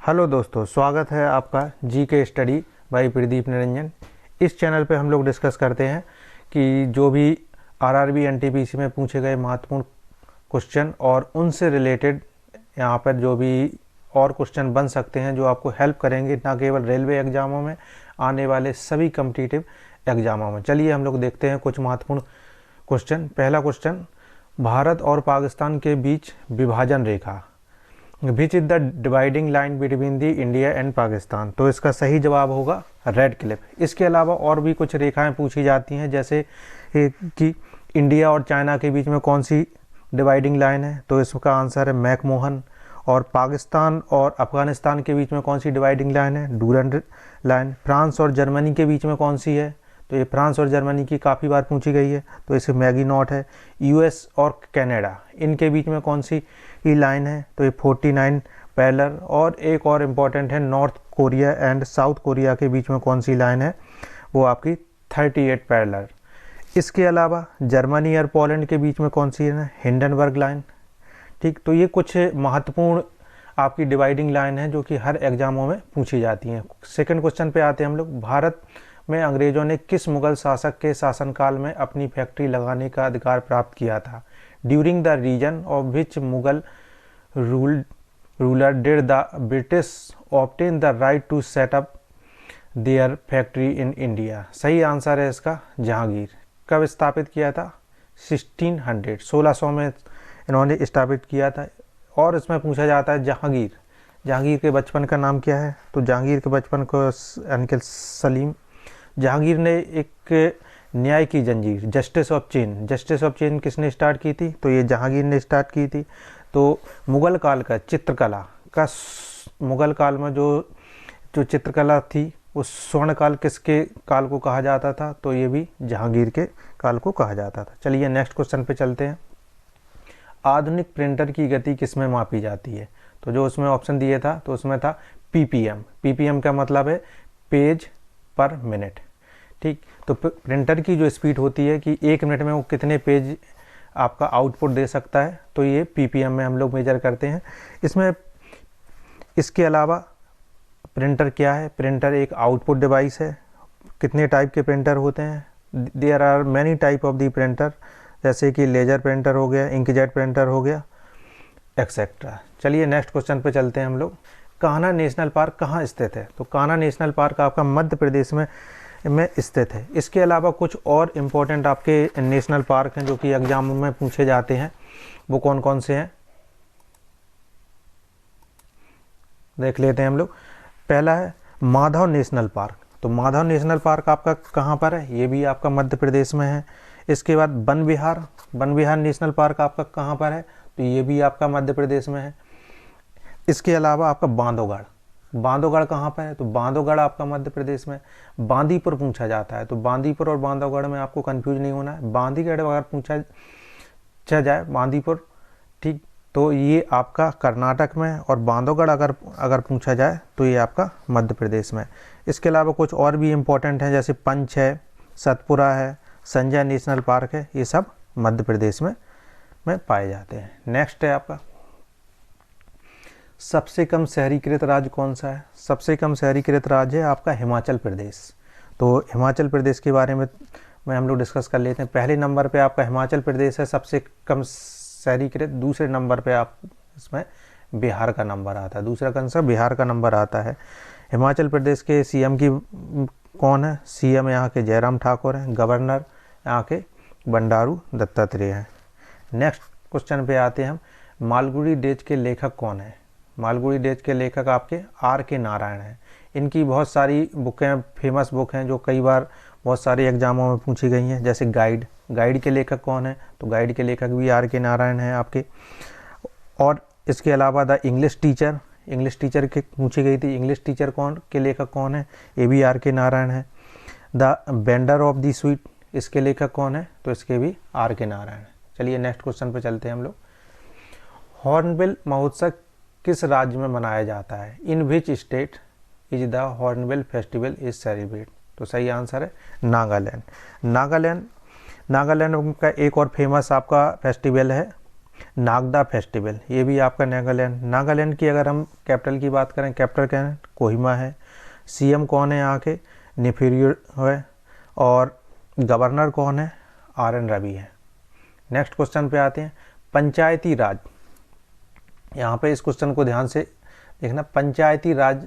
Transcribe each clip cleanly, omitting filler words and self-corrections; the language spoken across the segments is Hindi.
हेलो दोस्तों, स्वागत है आपका जी के स्टडी बाय प्रदीप निरंजन। इस चैनल पे हम लोग डिस्कस करते हैं कि जो भी आरआरबी एनटीपीसी में पूछे गए महत्वपूर्ण क्वेश्चन और उनसे रिलेटेड यहाँ पर जो भी और क्वेश्चन बन सकते हैं जो आपको हेल्प करेंगे ना केवल रेलवे एग्जामों में, आने वाले सभी कम्पिटिटिव एग्जामों में। चलिए हम लोग देखते हैं कुछ महत्वपूर्ण क्वेश्चन। पहला क्वेश्चन, भारत और पाकिस्तान के बीच विभाजन रेखा which is the dividing line between the India and Pakistan. तो इसका सही जवाब होगा रेड क्लिफ। इसके अलावा और भी कुछ रेखाएं पूछी जाती हैं, जैसे कि इंडिया और चाइना के बीच में कौन सी डिवाइडिंग लाइन है, तो इसका आंसर है मैकमोहन। और पाकिस्तान और अफगानिस्तान के बीच में कौन सी डिवाइडिंग लाइन है, डूरंड लाइन। फ्रांस और जर्मनी के बीच में कौन सी है, तो ये फ्रांस और जर्मनी की काफ़ी बार पूछी गई है, तो इसे मैगी नॉट है। यूएस और कनाडा इनके बीच में कौन सी लाइन है, तो ये 49 पैरेलल। और एक और इम्पॉर्टेंट है, north Korea and south Korea के बीच में कौन सी लाइन है, वो आपकी 38 पैरेलल। इसके अलावा जर्मनी और पोलैंड के बीच में कौन सी है, हिंडनबर्ग लाइन। ठीक, तो ये कुछ महत्वपूर्ण आपकी डिवाइडिंग लाइन है जो कि हर एग्जामों में पूछी जाती हैं। सेकंड क्वेश्चन पे आते हैं हम लोग। भारत में अंग्रेजों ने किस मुगल शासक के शासनकाल में अपनी फैक्ट्री लगाने का अधिकार प्राप्त किया था। During the reign of which Mughal ruler did the British obtain the right to set up their factory in India. सही आंसर है इसका जहांगीर। कब स्थापित किया था, 1600 में इन्होंने स्थापित किया था। और इसमें पूछा जाता है जहांगीर के बचपन का नाम क्या है, तो जहांगीर के बचपन को अंकल सलीम। जहांगीर ने एक न्याय की जंजीर, जस्टिस ऑफ चेन किसने स्टार्ट की थी, तो ये जहांगीर ने स्टार्ट की थी। तो मुगल काल का चित्रकला का, मुगल काल में जो चित्रकला थी उस स्वर्ण काल किसके काल को कहा जाता था, तो ये भी जहांगीर के काल को कहा जाता था। चलिए नेक्स्ट क्वेश्चन पे चलते हैं। आधुनिक प्रिंटर की गति किसमें मापी जाती है, तो जो उसमें ऑप्शन दिए था तो उसमें था पीपीएम का मतलब है पेज पर मिनट। ठीक, तो प्रिंटर की जो स्पीड होती है कि 1 मिनट में वो कितने पेज आपका आउटपुट दे सकता है, तो ये पीपीएम में हम लोग मेजर करते हैं। इसके अलावा प्रिंटर क्या है, प्रिंटर एक आउटपुट डिवाइस है। कितने टाइप के प्रिंटर होते हैं, there are many type of the printer, जैसे कि लेजर प्रिंटर हो गया, इंकजेट प्रिंटर हो गया, एक्सेट्रा। चलिए नेक्स्ट क्वेश्चन पे चलते हैं हम लोग। कान्हा नेशनल पार्क कहाँ स्थित है, तो कान्हा नेशनल पार्क आपका मध्य प्रदेश में स्थित है। इसके अलावा कुछ और इम्पोर्टेंट आपके नेशनल पार्क हैं जो कि एग्जाम में पूछे जाते हैं, वो कौन कौन से हैं देख लेते हैं हम लोग। पहला है माधव नेशनल पार्क। तो माधव नेशनल पार्क आपका कहाँ पर है, ये भी आपका मध्य प्रदेश में है। इसके बाद वन विहार नेशनल पार्क आपका कहाँ पर है, तो ये भी आपका मध्य प्रदेश में है। इसके अलावा आपका बांधवगढ़ कहाँ पर है, तो बांधवगढ़ आपका मध्य प्रदेश में। बांदीपुर पूछा जाता है, तो बांदीपुर और बांधवगढ़ में आपको कंफ्यूज नहीं होना है। बांदीगढ़ अगर पूछा जाए बांदीपुर, ठीक, तो ये आपका कर्नाटक में। और बांधवगढ़ अगर पूछा जाए तो ये आपका मध्य प्रदेश में। इसके अलावा कुछ और भी इम्पोर्टेंट हैं, जैसे पंच है, सतपुरा है, संजय नेशनल पार्क है, ये सब मध्य प्रदेश में पाए जाते हैं। नेक्स्ट है आपका सबसे कम शहरीकृत राज्य कौन सा है। सबसे कम शहरीकृत राज्य है आपका हिमाचल प्रदेश। तो हिमाचल प्रदेश के बारे में हम लोग डिस्कस कर लेते हैं। पहले नंबर पे आपका हिमाचल प्रदेश है सबसे कम शहरीकृत। दूसरे नंबर पे आप इसमें बिहार का नंबर आता है, दूसरा कंसर बिहार का नंबर आता है। हिमाचल प्रदेश के सीएम की कौन है, सीएम यहाँ के जयराम ठाकुर हैं। गवर्नर यहाँ के बंडारू दत्तात्रेय हैं। नेक्स्ट क्वेश्चन पे आते हैं हम। मालगुडी डेज के लेखक कौन है। मालगुडी डेज के लेखक आपके आर के नारायण हैं। इनकी बहुत सारी बुकें, फेमस बुक हैं जो कई बार बहुत सारे एग्जामों में पूछी गई हैं, जैसे गाइड के लेखक कौन है, तो गाइड के लेखक भी आर के नारायण हैं आपके। और इसके अलावा द इंग्लिश टीचर के पूछी गई थी, इंग्लिश टीचर के लेखक कौन है, ये भी आर के नारायण है। The vendor of the sweet, इसके लेखक कौन है, तो इसके भी आर के नारायण है। चलिए नेक्स्ट क्वेश्चन पे चलते हैं हम लोग। हॉर्नबिल महोत्सव किस राज्य में मनाया जाता है, in which state is the hornbill festival is celebrate. तो सही आंसर है नागालैंड का एक और फेमस आपका फेस्टिवल है नागदा फेस्टिवल, ये भी आपका नागालैंड। नागालैंड की अगर हम कैपिटल की बात करें, कैपिटल क्या है, कोहिमा है। सीएम कौन है यहाँ के, नेफिरियो है। और गवर्नर कौन है, आर एन रवि है। नेक्स्ट क्वेश्चन पे आते हैं, पंचायती राज। यहाँ पे इस क्वेश्चन को ध्यान से देखना, पंचायती राज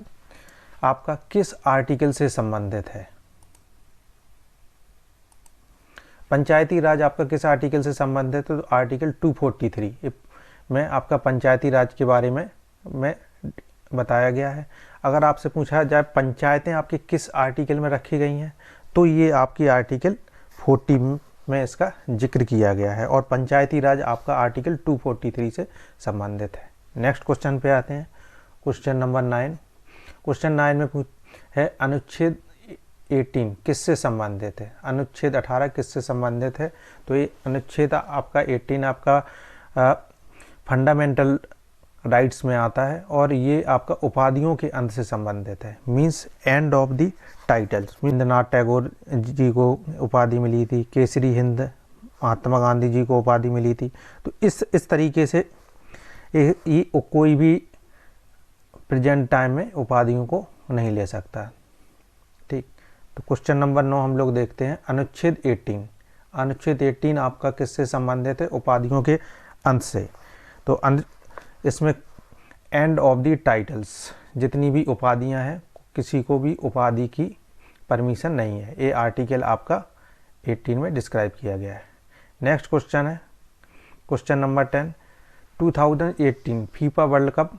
आपका किस आर्टिकल से संबंधित है। पंचायती राज आपका किस आर्टिकल से संबंधित है, तो आर्टिकल 243 में आपका पंचायती राज के बारे में बताया गया है। अगर आपसे पूछा जाए पंचायतें आपकी किस आर्टिकल में रखी गई हैं, तो ये आपकी आर्टिकल 40 में इसका जिक्र किया गया है, और पंचायती राज आपका आर्टिकल 243 से संबंधित है। नेक्स्ट क्वेश्चन पे आते हैं, क्वेश्चन नंबर 9। क्वेश्चन 9 में है अनुच्छेद 18 किससे संबंधित है, अनुच्छेद 18 किससे संबंधित है। तो ये अनुच्छेद आपका 18 आपका फंडामेंटल राइट्स में आता है, और ये आपका उपाधियों के अंत से संबंधित है, means end of the titles. Rabindranath Tagore ji को उपाधि मिली थी, केसरी हिंद महात्मा गांधी जी को उपाधि मिली थी। तो इस तरीके से ये कोई भी प्रेजेंट टाइम में उपाधियों को नहीं ले सकता। ठीक, तो क्वेश्चन नंबर 9 हम लोग देखते हैं, अनुच्छेद 18। अनुच्छेद 18 आपका किससे संबंधित है, उपाधियों के अंत से। तो इसमें एंड ऑफ दी टाइटल्स, जितनी भी उपाधियां हैं, किसी को भी उपाधि की परमिशन नहीं है, ये आर्टिकल आपका 18 में डिस्क्राइब किया गया है। नेक्स्ट क्वेश्चन है question number 10, 2018 FIFA world cup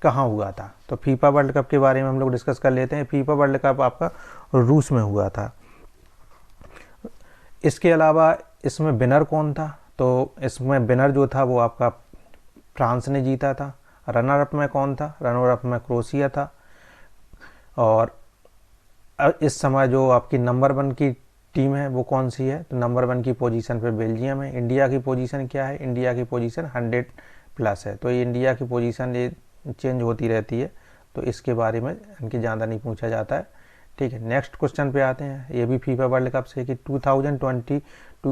कहाँ हुआ था। तो फीफा वर्ल्ड कप के बारे में हम लोग डिस्कस कर लेते हैं। फीफा वर्ल्ड कप आपका रूस में हुआ था। इसके अलावा इसमें विनर कौन था, तो इसमें विनर जो था वो आपका फ्रांस ने जीता था। रनर अप में कौन था, रनर अप में क्रोएशिया था। और इस समय जो आपकी नंबर 1 की टीम है वो कौन सी है, तो नंबर 1 की पोजीशन पे बेल्जियम है। इंडिया की पोजीशन क्या है, इंडिया की पोजीशन 100+ है। तो ये इंडिया की पोजीशन ये चेंज होती रहती है, तो इसके बारे में इनकी ज़्यादा नहीं पूछा जाता है। ठीक है, नेक्स्ट क्वेश्चन पे आते हैं। ये भी फीफा वर्ल्ड कप से कि 2022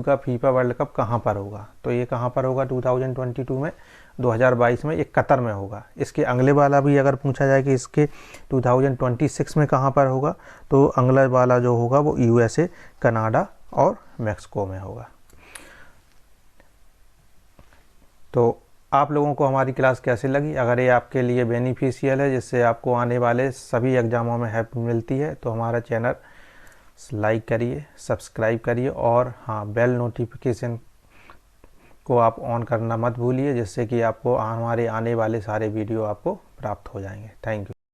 का फीफा वर्ल्ड कप कहाँ पर होगा। तो ये कहाँ पर होगा 2022 में, 2022 में, ये कतर में होगा। इसके अगले वाला भी अगर पूछा जाए कि इसके 2026 में कहाँ पर होगा, तो अगला वाला जो होगा वो USA, कनाडा और मैक्सिको में होगा। तो आप लोगों को हमारी क्लास कैसी लगी, अगर ये आपके लिए बेनिफिशियल है, जिससे आपको आने वाले सभी एग्ज़ामों में हेल्प मिलती है, तो हमारा चैनल लाइक करिए, सब्सक्राइब करिए, और हाँ, बेल नोटिफिकेशन को आप ऑन करना मत भूलिए, जिससे कि आपको हमारे आने वाले सारे वीडियो आपको प्राप्त हो जाएंगे। Thank you.